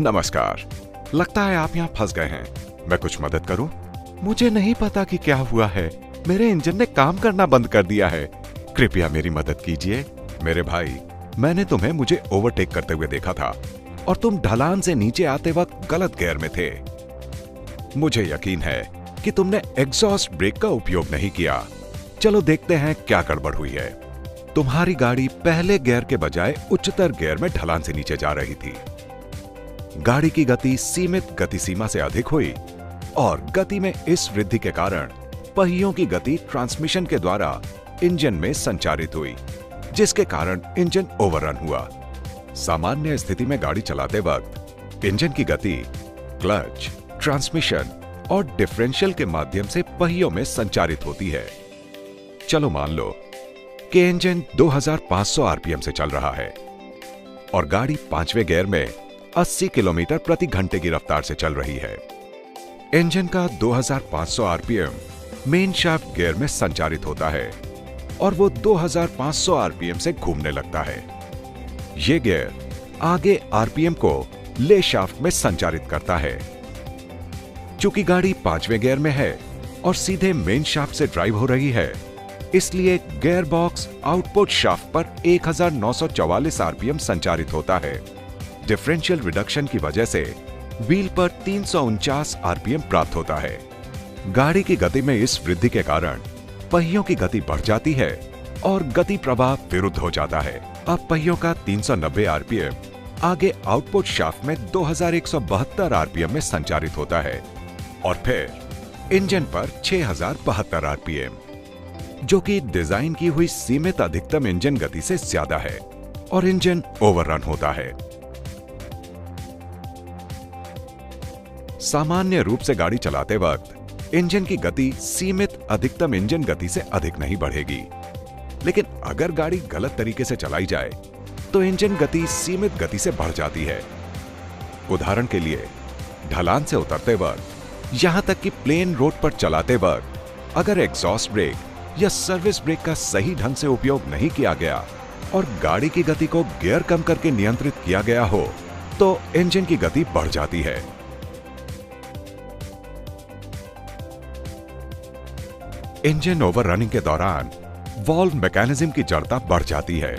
नमस्कार। लगता है आप यहाँ फंस गए हैं। मैं कुछ मदद करूं? मुझे नहीं पता कि क्या हुआ है। मेरे इंजन ने काम करना बंद कर दिया है। कृपया मेरी मदद कीजिए। मेरे भाई, मैंने तुम्हें मुझे ओवरटेक करते हुए देखा था और तुम ढलान से नीचे आते वक्त गलत गियर में थे। मुझे यकीन है कि तुमने एग्जॉस्ट ब्रेक का उपयोग नहीं किया। चलो देखते हैं क्या गड़बड़ हुई है। तुम्हारी गाड़ी पहले गियर के बजाय उच्चतर गियर में ढलान से नीचे जा रही थी। गाड़ी की गति सीमित गति सीमा से अधिक हुई और गति में इस वृद्धि के कारण पहियों की गति ट्रांसमिशन के द्वारा इंजन में संचारित हुई, जिसके कारण इंजन ओवररन हुआ। सामान्य स्थिति में गाड़ी चलाते वक्त इंजन की गति क्लच, ट्रांसमिशन और डिफरेंशियल के माध्यम से पहियों में संचारित होती है। चलो मान लो कि इंजन 2500 आरपीएम से चल रहा है और गाड़ी 5वें गियर में 80 किलोमीटर प्रति घंटे की रफ्तार से चल रही है। इंजन का 2500 आरपीएम मेन शाफ्ट गियर में संचारित होता है और वो 2500 आरपीएम से घूमने लगता है। ये गियर आगे आरपीएम को ले शाफ्ट में संचारित करता है। चूंकि गाड़ी 5वें गियर में है और सीधे मेन शाफ्ट से ड्राइव हो रही है, इसलिए गियर बॉक्स आउटपुट शाफ्ट पर 1944 आरपीएम संचारित होता है। डिफरेंशियल रिडक्शन की वजह से व्हील पर 349 आरपीएम प्राप्त होता है। गाड़ी की गति में इस वृद्धि के कारण पहियों की गति बढ़ जाती है और गति प्रवाह विरुद्ध हो जाता है। अब पहियों का 390 आरपीएम आगे आउटपुट शाफ्ट में 2172 आरपीएम में संचारित होता है और फिर इंजन पर 6072 आरपीएम, जो कि डिजाइन की हुई सीमित अधिकतम इंजन गति से ज्यादा है और इंजन ओवररन होता है। सामान्य रूप से गाड़ी चलाते वक्त इंजन की गति सीमित अधिकतम इंजन गति से अधिक नहीं बढ़ेगी, लेकिन अगर गाड़ी गलत तरीके से चलाई जाए तो इंजन गति सीमित गति से बढ़ जाती है। उदाहरण के लिए, ढलान से उतरते वक्त यहां तक कि प्लेन रोड पर चलाते वक्त अगर एग्जॉस्ट ब्रेक या सर्विस ब्रेक का सही ढंग से उपयोग नहीं किया गया और गाड़ी की गति को गियर कम करके नियंत्रित किया गया हो तो इंजन की गति बढ़ जाती है। इंजन ओवररनिंग के दौरान वॉल्व मैकेनिज्म की जड़ता बढ़ जाती है,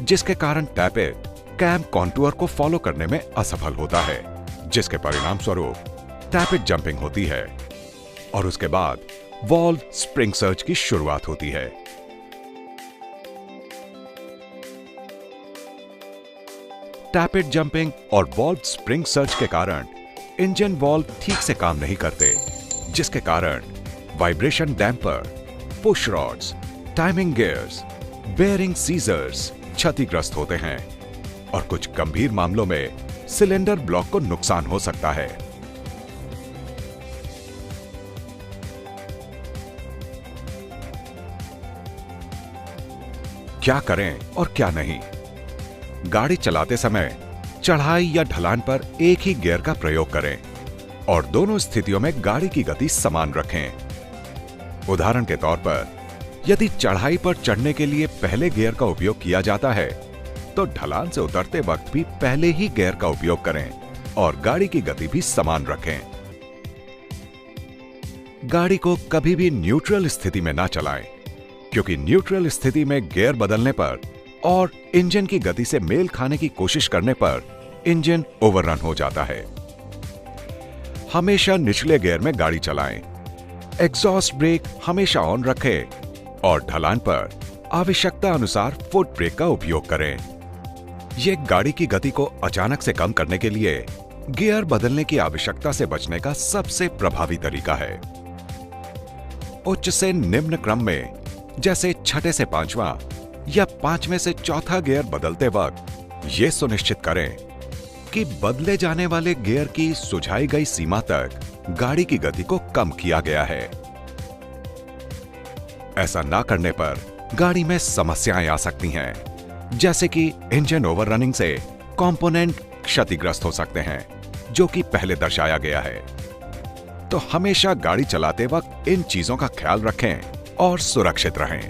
जिसके कारण टैपेट कैम कॉन्टूर को फॉलो करने में असफल होता है, जिसके परिणाम स्वरूप टैपेट जंपिंग होती है और उसके बाद वॉल्व स्प्रिंग सर्ज की शुरुआत होती है। टैपेट जंपिंग और वॉल्व स्प्रिंग सर्ज के कारण इंजन वॉल्व ठीक से काम नहीं करते, जिसके कारण vibration damper, push rods, timing gears, bearing seizures क्षतिग्रस्त होते हैं और कुछ गंभीर मामलों में सिलेंडर ब्लॉक को नुकसान हो सकता है। क्या करें और क्या नहीं? गाड़ी चलाते समय चढ़ाई या ढलान पर एक ही गियर का प्रयोग करें और दोनों स्थितियों में गाड़ी की गति समान रखें। उदाहरण के तौर पर, यदि चढ़ाई पर चढ़ने के लिए पहले गियर का उपयोग किया जाता है तो ढलान से उतरते वक्त भी पहले ही गियर का उपयोग करें और गाड़ी की गति भी समान रखें। गाड़ी को कभी भी न्यूट्रल स्थिति में ना चलाएं, क्योंकि न्यूट्रल स्थिति में गियर बदलने पर और इंजन की गति से मेल खाने की कोशिश करने पर इंजन ओवररन हो जाता है। हमेशा निचले गियर में गाड़ी चलाएं, एग्जॉस्ट ब्रेक हमेशा ऑन रखें और ढलान पर आवश्यकता अनुसार फुट ब्रेक का उपयोग करें। यह गाड़ी की गति को अचानक से कम करने के लिए गियर बदलने की आवश्यकता से बचने का सबसे प्रभावी तरीका है। उच्च से निम्न क्रम में, जैसे छठे से पांचवा या पांचवें से चौथा गियर बदलते वक्त यह सुनिश्चित करें कि बदले जाने वाले गियर की सुझाई गई सीमा तक गाड़ी की गति को कम किया गया है। ऐसा ना करने पर गाड़ी में समस्याएं आ सकती हैं, जैसे कि इंजन ओवररनिंग से कंपोनेंट क्षतिग्रस्त हो सकते हैं, जो कि पहले दर्शाया गया है। तो हमेशा गाड़ी चलाते वक्त इन चीजों का ख्याल रखें और सुरक्षित रहें।